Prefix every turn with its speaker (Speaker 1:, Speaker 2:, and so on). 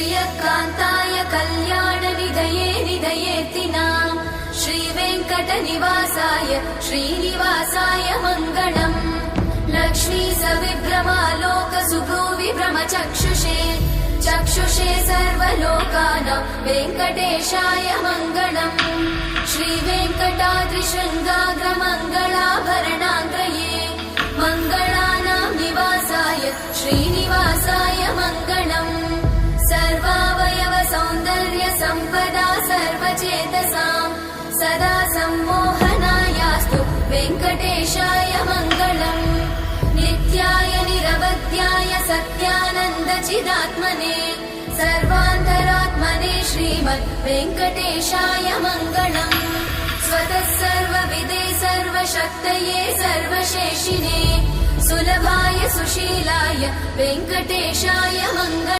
Speaker 1: श्रियकान्ताय कल्याणनिधये निधयेतिनाम् श्रीवेङ्कटनिवासाय श्रीनिवासाय मङ्गलम् लक्ष्मी सविभ्रमालोकसुभ्रूविभ्रमचक्षुषे चक्षुषे सर्वलोकानां वेङ्कटेशाय मङ्गलम् श्रीवेङ्कटाद्रिशृङ्गाग्रमङ्गलाभरणाङ्गये मङ्गलानां निवासाय श्रीनिवासाय मङ्गलम् सर्वावयव सौन्दर्य सम्पदा सर्वचेतसां सदा सम्मोहनायास्तु वेङ्कटेशाय मङ्गलम् नित्याय निरवध्याय सत्यानन्दचिदात्मने सर्वान्तरात्मने श्रीमद् वेङ्कटेशाय मङ्गलम् स्वतः सर्वविदे सर्वशक्तये सर्वशेषिने सुलभाय सुशीलाय वेङ्कटेशाय मङ्गलम्।